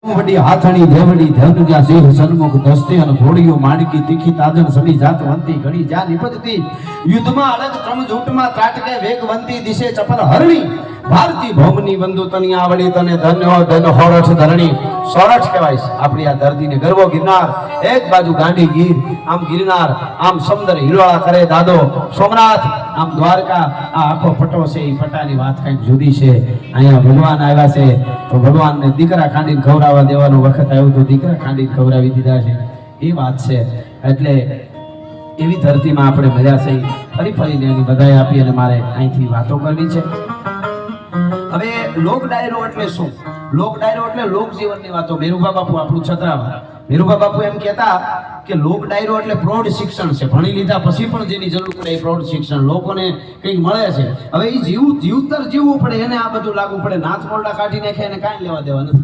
વડી હાથણી દેવડી ધનુજા સિંહ સન્મુખ દસ્તે અને ઘોડીઓ માણકી તીખી તાજન સડી જાતવંતી ઘડી જા નિપજતી યુદ્ધમાં અલગ ત્રમ ઝૂટમાં ત્રાટકે વેગવંતી દિશે ચપલ હરણી ભારતી ભૌમની બંદૂતની આવડી તને ધન્ય ધન હોરઠ ધરણી સોરઠ કહેવાય આપણી આ ધરતીને ગર્વો ગિરનાર એક બાજુ ગાંડી ગીર આમ ગિરનાર આમ સમુદ્ર હિલોળા કરે દાદો સોમનાથ આમ દ્વારકા આ આખો પટો છે એ પટાની વાત કંઈક જુદી છે અહીંયા ભગવાન આવ્યા છે તો ભગવાનને દીકરા ખાંડીને ખવડાવવા દેવાનો વખત આવ્યો તો દીકરા ખાંડીને ખવડાવી દીધા છે એ વાત છે એટલે એવી ધરતીમાં આપણે મજા છે ફરી ફરીને એની બધાઈ આપી અને મારે અહીંથી વાતો કરવી છે હવે લોક ડાયરો એટલે શું લોક ડાયરો એટલે લોક જીવનની વાતો મેરુભા બાપુ આપણું છત્રાવા મેરુભા બાપુ એમ કહેતા કે લોક ડાયરો એટલે પ્રૌઢ શિક્ષણ છે ભણી લીધા પછી પણ જેની જરૂર પડે એ પ્રૌઢ શિક્ષણ લોકોને કંઈક મળે છે હવે એ જીવતર જીવવું પડે એને આ બધું લાગુ પડે નાથ મોરડા કાઢી નાખે એને કાંઈ લેવા દેવા નથી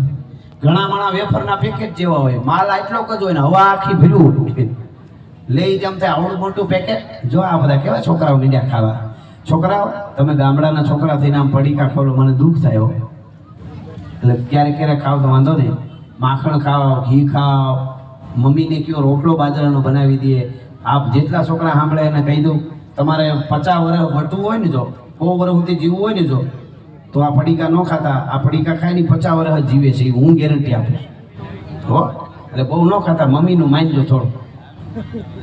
ઘણા માણા વેફરના પેકેટ જેવા હોય માલ આટલો જ હોય ને હવા આખી ભીરું લઈ જેમ થાય આવડું મોટું પેકેટ જો આ બધા કેવા છોકરાઓ મીડિયા ખાવા છોકરાઓ તમે ગામડાના છોકરા થઈને આમ પડીકા ખોલો મને દુઃખ થાય એટલે ક્યારેક ક્યારેક ખાવ તો વાંધો નહીં માખણ ખાઓ ઘી ખાઓ મમ્મીને કયો રોટલો બાજરાનો બનાવી દે આપ જેટલા છોકરા સાંભળે એને કહી દઉં તમારે 50 વર્ષ વટવું હોય ને જો 100 વર્ષ સુધી જીવવું હોય ને જો તો આ પડીકા ન ખાતા આ પડીકા ખાઈને 50 વર્ષ જીવે છે હું ગેરંટી આપું હો એટલે બહુ ન ખાતા મમ્મીનું માનજો થોડું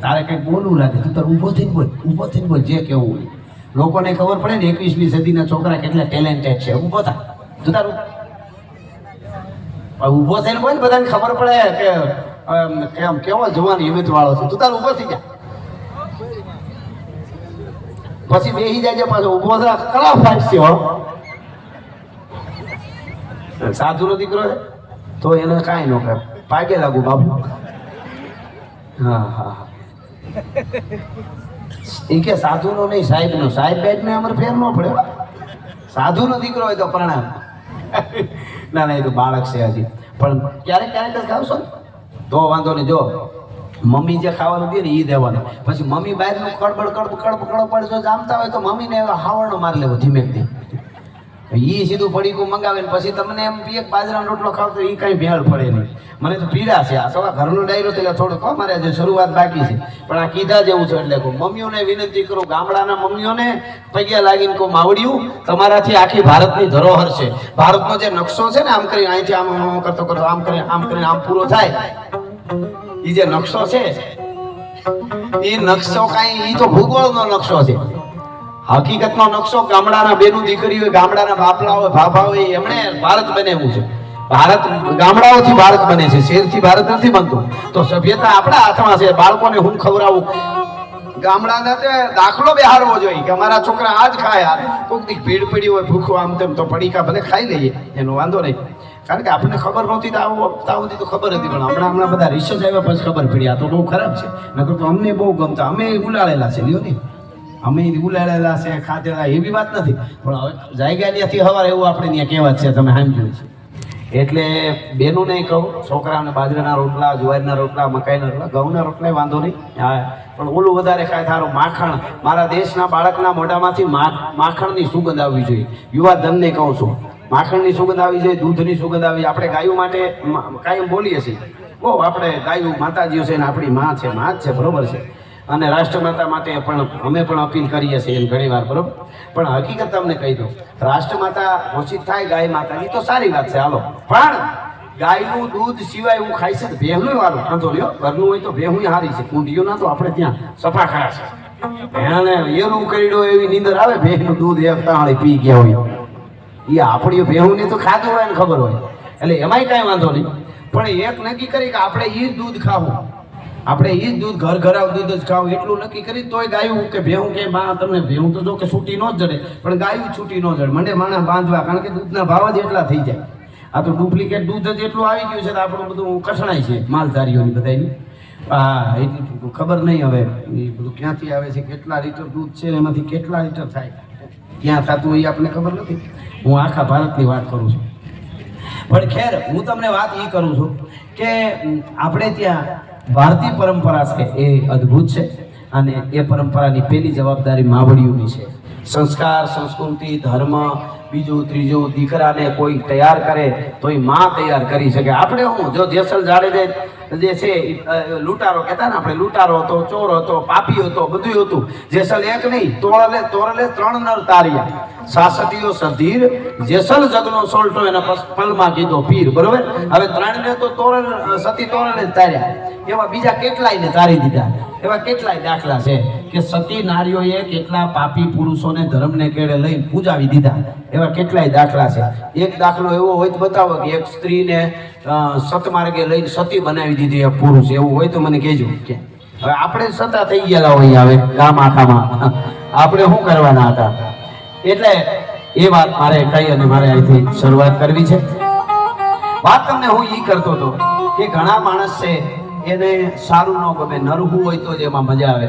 તારે કંઈક બોલવું લાગે તું તારે ઊભો થઈને બોલ જે કેવું હોય લોકોને ખબર પડે ને 21મી સદીના છોકરા કેટલા ટેલેન્ટેડ છે ઊભો થા તું તારું ઊભો થઈને બોલ બધાને ખબર પડે કે આમ કેવો જવાન હિંમત વાળો છે તું તારું ઊભો થઈ જા પછી બેસી જાય પાછો ઊભો થા કળા ફાટશે હો સાધુનો દીકરો છે તો એને કાંઈ ન કરે પાગે લાગુ બાપુ હા એ કે સાધુનો નહીં સાહેબનો સાહેબ બેટને અમારે ફેર ન પડે સાધુનો દીકરો હોય તો પ્રણામ ના એ તો બાળક છે હજી પણ ક્યારેક ક્યારેક જ ખાવશો ને તો વાંધો નહીં જો મમ્મી જે ખાવાનું દે ને એ દેવાનું પછી મમ્મી બહારનું કડબડ પડશો જામતા હોય તો મમ્મીને હાવણનો માર લેવો ધીમેકથી એ સીધું પડીકું મંગાવે ને પછી તમને એમ એક બાજરાનો રોટલો ખાવ તો એ કાંઈ ભેળ પડે નહીં મને તો પીડા છે આ તો ઘરનો ડાયરો એટલે થોડોક અમારે જે શરૂઆત બાકી છે પણ આ કીધા જેવું છે એટલે મમ્મીઓને વિનંતી કરું ગામડાના મમ્મીઓને પૈયા લાગીને કહું માવડિયું તમારાથી આખી ભારતની ધરોહર છે ભારતનો જે નકશો છે ને આમ કરીને અહીંથી આમ કરતો આમ કરીને આમ પૂરો થાય એ જે નકશો છે એ નકશો કાંઈ એ તો ભૂગોળનો નકશો છે હકીકતનો નકશો ગામડાના બેનું દીકરીઓ ગામડાના બાપલા હોય ભાભા હોય એમણે ભારત બનાવ્યું છે ભારત ગામડાઓથી ભારત બને છે શહેરથી ભારત નથી બનતું તો સભ્યતા આપણા હાથમાં છે બાળકોને હું ખવડાવું ગામડાના તે દાખલો બેહાડવો જોઈએ કે અમારા છોકરા આ જ ખાય કોઈક દી ભીડ પડી હોય ભૂખો આમ તેમ તો પડીકા ભલે ખાઈ લઈએ એનો વાંધો નહીં કારણ કે આપણને ખબર નહોતી તો આવતી તો ખબર હતી પણ હમણાં બધા રિસર્ચ આવ્યા પછી ખબર પડી આ તો બહુ ખરાબ છે નકર તો અમને બહુ ગમતા અમે ઉલાળેલા છે લ્યો ને અમે ઉલાડેલા છે ખાધેલા એવી વાત નથી પણ હવે જાયગા ત્યાંથી હવાર એવું આપણે ત્યાં કહેવત છે તમે સાંભળ્યું છે એટલે બેનું નહીં કહું છોકરાને બાજરાના રોટલા જુવારના રોટલા મકાઈના રોટલા ઘઉંના રોટલા વાંધો નહીં પણ ઓલું વધારે ખાય થારું માખણ મારા દેશના બાળકના મોઢામાંથી માખણની સુગંધ આવવી જોઈએ યુવા ધનને કહું છું માખણની સુગંધ આવી જોઈએ દૂધની સુગંધ આવી આપણે ગાયો માટે કાયમ બોલીએ છીએ બહુ આપણે ગાયું માતાજીઓ છે ને આપણી માં છે માં જ છે બરોબર છે અને રાષ્ટ્રમાતા માટે પણ અમે પણ અપીલ કરીએ છીએ એમ ઘણી વાર બરોબર પણ હકીકત તમને કહી દઉં રાષ્ટ્રમાતા ઘોષિત થાય ગાય માતા એ તો સારી વાત છે હાલો પણ ગાયનું દૂધ સિવાય હું ખાઈ છે ભેહનું વાળું વાંધો લ્યો ઘરનું હોય તો ભેહું હારી છે કુંડીઓના તો આપણે ત્યાં સફા ખરા છે ભેણે એરું કર્યો એવી નીંદર આવે ભેહનું દૂધ એક તાળી પી ગયા હોય એ આપણી ભેહુંને તો ખાધું હોય ને ખબર હોય એટલે એમાંય કાંઈ વાંધો નહીં પણ એક નક્કી કરી કે આપણે એ જ દૂધ ખાવું આપણે એ જ દૂધ ઘરાવ દૂધ જ ખાવ એટલું નક્કી કરી તોય ગાયું કે ભેહું કે તમને ભેહું તો જો કે છૂટી ન જ જડે પણ ગાયું છૂટી ન જડે મને માણા બાંધવા કારણ કે દૂધના ભાવ જ એટલા થઈ જાય આ તો ડુપ્લિકેટ દૂધ જ એટલું આવી ગયું છે તો આપણું બધું કસણાય છે માલધારીઓની બધાની હા એટલું ખબર નહીં હવે એ બધું ક્યાંથી આવે છે કેટલા લીટર દૂધ છે એમાંથી કેટલા લીટર થાય ક્યાં થતું એ આપણને ખબર નથી હું આખા ભારતની વાત કરું છું પણ ખેર હું તમને વાત એ કરું છું કે આપણે ત્યાં ભારતીય પરંપરા છે એ અદ્ભુત છે અને એ પરંપરાની પહેલી જવાબદારી માવડીઓની છે સંસ્કાર, સંસ્કૃતિ, ધર્મ, બીજું ત્રીજું, દીકરાને કોઈ તૈયાર કરે તો એ માં તૈયાર કરી શકે. આપણે હું જો જેસલ જાડેજા જે છે લૂંટારો કહેતા ને આપણે, લૂંટારો હતો, ચોર હતો, પાપી હતો, બધું હતું. જેસલ એક નહીં, તોરલે 3 નર તાર્યા. સાસટીયો સધીર જેસલ જગનો સોલટો એના પલમાં કીધો પીર. બરોબર. હવે 3 ને તો તોરલ સતી તોરલે તાર્યા. એવા બીજા કેટલાય ને તારી દીધા. એવા કેટલાય દાખલા છે કે સતી નારીઓએ કેટલા પાપી પુરુષોને ધર્મને કેળે લઈને પૂજાવી દીધા. એવા કેટલાય દાખલા છે. એક દાખલો એવો હોય તો બતાવો કે એક સ્ત્રીને સતમાર્ગે લઈને સતી બનાવી દીધી એક પુરુષ. એવું હોય તો મને કહેજો. કે હવે આપણે સતા થઈ ગયેલા હોય હવે ગામ આખામાં, આપણે શું કરવાના હતા? એટલે એ વાત મારે કહી અને મારે અહીંથી શરૂઆત કરવી છે. વાત તમને હું ઈ કરતો હતો કે ઘણા માણસ છે એને સારું ન ગમે, નરવું હોય તો જ એમાં મજા આવે.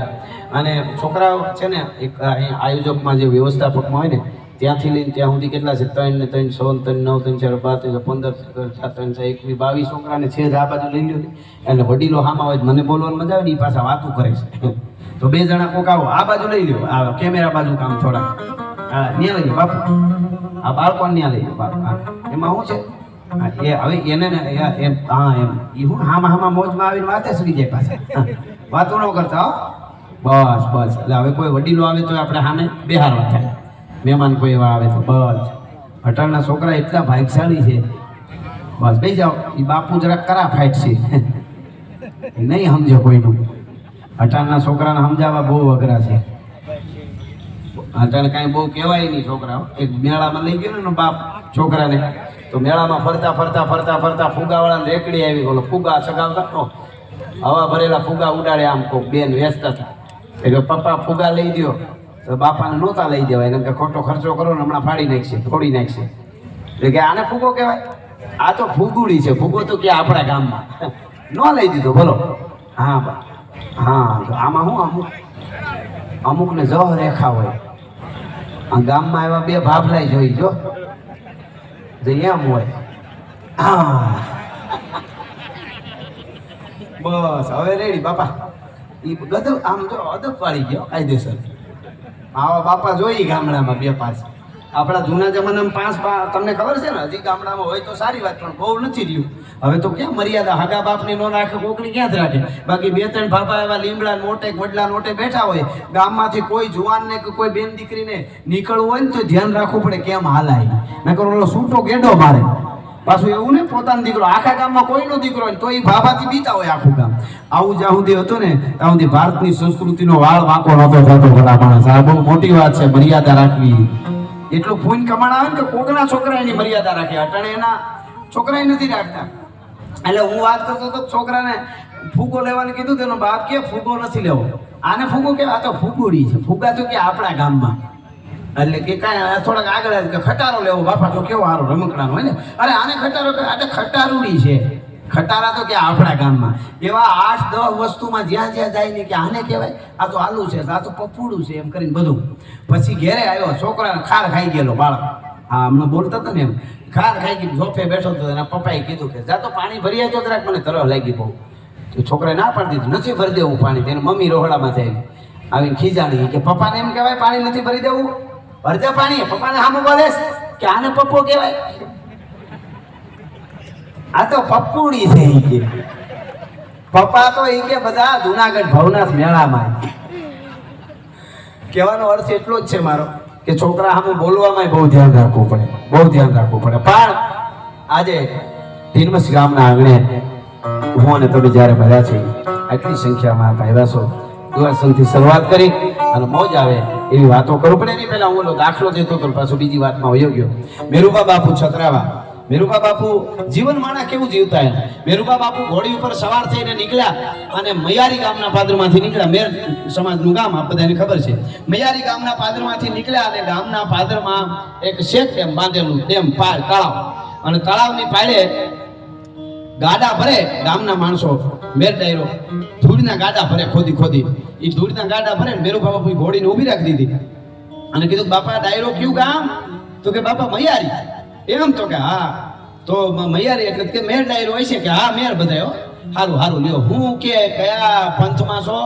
અને છોકરાઓ છે ને એક આયોજકમાં જે વ્યવસ્થાપકમાં હોય ને ત્યાંથી લઈને ત્યાં સુધી કેટલા છે? 3 ને 3, 6, 3, 9, 3, 4, 5, 15, 3, 6, 21, 22 છોકરાને છે જ આ બાજુ લઈ લ્યો. એટલે વડીલો હામાં હોય મને બોલવાની મજા આવે ને એ પાછા વાતું કરે છે. તો 2 જણા કોક આવો આ બાજુ લઈ લ્યો, આ કેમેરા બાજુ કામ થોડા ન્યા લઈ બાપુ, આ બાળકોને ન્યા લઈ બાપુ. એમાં શું છે? એ હવે એને ને એમ હા એમ એ હું હામાં મોજમાં આવીને વાતે સુઈ જાય પાછા, વાતો ન કરતા. બસ બસ. એટલે હવે કોઈ વડીલો આવે તો આપણે સામે બેહારવા થાય, મહેમાન કોઈ એવા આવે તો બસ. અટાણના છોકરા એટલા ભાગ્યશાળી છે. બસ બેસી જાઓ. એ બાપુ જરાક કરા ફાઈટ છે, નહીં સમજે કોઈનું. અટાણના છોકરાને સમજાવવા બહુ અઘરા છે. અટાણે કાંઈ બહુ કહેવાય નહીં છોકરાઓ. એક મેળામાં લઈ ગયો ને બાપ છોકરાને, તો મેળામાં ફરતા ફરતા ફરતા ફરતા ફુગાવાળાને રેકડી આવી. બોલો ફુગા સગાવતા હવા ભરેલા ફુગા ઉડાડે. આમ કોક બેન વેચતા હતા એટલે પપ્પા ફુગા લઈ દો તો બાપાને નહોતા લઈ દેવાય, એમ કે ખોટો ખર્ચો કરો ને હમણાં ફાડી નાખશે, ફોડી નાખશે. એટલે કે આને ફુગો કહેવાય? આ તો ફુગુડી છે. ફુગો તો કે આપણા ગામમાં ન લઈ દીધો. બોલો. હા હા. આમાં શું અમુકને જહ રેખા હોય. આ ગામમાં એવા 2 ભાભલાઈ જોઈ જો એમ હોય. હા બસ હવે રેડી બાપા. એ ગદબ આમ જો અદબ વાળી ગયો કાયદેસર. આવા બાપા જોઈ ગામડામાં 2-5. આપણા જૂના જમાનામાં 5 તમને ખબર છે ને, હજી ગામડામાં હોય તો સારી વાત, પણ બહુ નથી રહ્યું. હવે તો ક્યાં મર્યાદા, હગા બાપની નો રાખે, કોકની ક્યાં જ રાખે. બાકી 2-3 બાપા એવા લીમડા નોટે વડલા નોટે બેઠા હોય. ગામમાંથી કોઈ જુવાનને કે કોઈ બેન દીકરીને નીકળવું હોય ને તો ધ્યાન રાખવું પડે કેમ હાલાય, નકર ઓલો સૂટો ગેડો મારે. પાછું એવું ને પોતાનો દીકરો, આખા ગામમાં કોઈનો દીકરો હોય તો એ ભાભાથી બીતા હોય આખું ગામ. આવું જ્યાં સુધી હતું ને ત્યાં સુધી ભારતની સંસ્કૃતિનો વાળ વાંકો નહોતો થતો. બધા માણસ આ બહુ મોટી વાત છે, મર્યાદા રાખવી. એટલું પૂન કમાણ આવે ને કે કોકના છોકરા એની મર્યાદા રાખે, અટાણે એના છોકરા નથી રાખતા. એટલે હું વાત કરતો તો છોકરાને ફૂગો લેવાનું કીધું, તેનો બાપ કે ફૂગો નથી લેવો. આને ફૂગો કે આ તો ફૂગુડી છે. ફૂગા તો કે આપણા ગામમાં. એટલે કે કાંઈ થોડાક આગળ કે ખટારો લેવો. બાપા તો કેવો સારો રમકડાનો હોય ને. અરે આને ખટારો કે આ ખટારુડી છે. ખટારા તો કે આપણા ગામમાં. એવા 8-10 વસ્તુમાં જ્યાં જ્યાં જાય ને કે આને કહેવાય આ તો આલુ છે, આ તો પપુડું છે, એમ કરીને બધું. પછી ઘેરે આવ્યો, છોકરાને ખાર ખાઈ ગયેલો બાળક. હા હમણાં બોલતા હતા ને એમ, ખાર ખાઈ ગઈ. ઝોફે બેઠો હતો, એના પપ્પાએ કીધું કે જા તો પાણી ભરી આવજો જરાક, મને તરસ લાગી બહુ. તો છોકરાએ ના પાડી દીધું, નથી ભરી દેવું પાણી. તેને મમ્મી રોહડામાં થઈ આવીને ખીજાણી કે પપ્પાને એમ કહેવાય પાણી નથી ભરી દેવું, ભરજે પાણી. પપ્પાને સામે બોલે કે આને પપ્પો કહેવાય, આ તો પપ્પુડી છે. ઈ કે પપ્પા તો ઈ કે બધા જુનાગઢ ભવનાથ મેળામાં. કહેવાનો અર્થ એટલો જ છે મારો કે છોકરા સામે બોલવામાં બહુ ધ્યાન રાખવું પડે, બહુ ધ્યાન રાખવું પડે. પણ આજે તીનમસ ગામના આંગણે હું અને તમે જ્યારે મળ્યા છે, આટલી સંખ્યામાં આવ્યા છો, દુઆસનથી શરૂઆત કરી અને મોજ આવે એવી વાતો કરું. પણ એની પહેલા હું દાખલો દેતો તો પાછો બીજી વાતમાં વયો ગયો. મેરુબા બાપુ છત્રાવા. મેરુબા બાપુ જીવન માણા કેવું જીવતા એમ. મેરુબા બાપુ ઘોડી ઉપર સવાર થઈને નીકળ્યા અને મૈયારી ગામના પાદરમાંથી નીકળ્યા. મેર સમાજનું ગામ આ બધાને ખબર છે. મૈયારી ગામના પાદરમાંથી નીકળ્યા અને ગામના પાદરમાં એક શેખ એમ બાંધેલું ડેમ તળાવ, અને તળાવની પાળે ગાડા ભરે ગામના માણસો. મેર ડાયરો ધૂળના ગાડા ભરે, ખોદી ખોદી એ ધૂળના ગાડા ભરે. મેરુબા બાપુ ઘોડીને ઊભી રાખી દીધી અને કીધું બાપા ડાયરો કયું ગામ? તો કે બાપા મૈયારી. એમ તો કે હા, તો મૈયારી એટલે કે મેર ડાયરો હોય છે કે હા મેર બધાયો. સારું સારું લ્યો. હું કે કયા પંથમાં છો?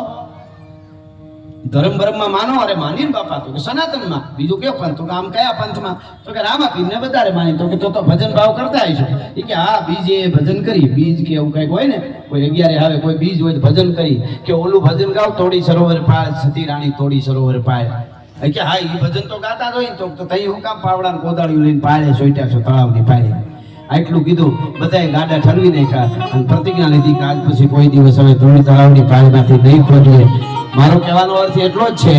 ધર્મ બરમમાં માનો? અરે માનીને બાપા. તો કે સનાતનમાં. બીજું કયો પંથ? તો કે આમ કયા પંથમાં? તો કે રામાપીરને વધારે માની. તો કે તો ભજન ભાવ કરતા આવીશું. એ કે હા બીજ એ ભજન કરી, બીજ કે એવું કંઈક હોય ને, કોઈ 11 આવે કોઈ બીજ હોય તો ભજન કરી, કે ઓલું ભજન ગાવ તોડી સરોવર પાળ, સતી રાણી તોડી સરોવર પાળ. કે હા એ ભજન તો ગાતા જ હોય ને. તો તઈ હું કામ પાવડા ને કોદાળીઓ લઈને પાળે સોટ્યા છો તળાવની પાળે? આટલું કીધું, બધાએ ગાડા ઠરવી નાખ્યા અને પ્રતિજ્ઞા લીધી કે આજ પછી કોઈ દિવસ હવે ધોળી તળાવની પાળમાંથી નહીં ખોદીએ. મારો કહેવાનો અર્થ એટલો જ છે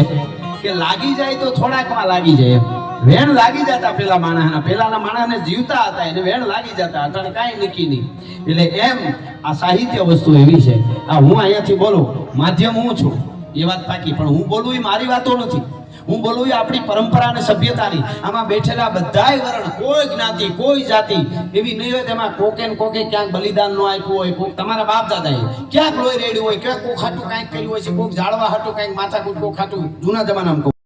કે લાગી જાય તો થોડાકમાં લાગી જાય. વેણ લાગી જતા પેલાના માણસને જીવતા હતા એને વેણ લાગી જતા હતા, કાંઈ નક્કી નહીં. એટલે એમ આ સાહિત્ય વસ્તુ એવી છે. આ હું અહીંયાથી બોલું, માધ્યમ હું છું એ વાત પાકી, પણ હું બોલું એ મારી વાતો નથી. હું બોલું એ આપણી પરંપરા અને સભ્યતાની. આમાં બેઠેલા બધાય વર્ણ, કોઈ જ્ઞાતિ કોઈ જાતિ એવી નહીં હોય તેમાં કોકે ને કોકે ક્યાંક બલિદાન ન આપ્યું હોય, કોક તમારા બાપ દાદાએ ક્યાંક લોહી રેડ્યું હોય, ક્યાંક કોક હાટું કાંઈક કર્યું હોય છે, કોક જાળવા હાટું કાંઈક માથાકૂટ કોક હાટું જૂના જમાનામાં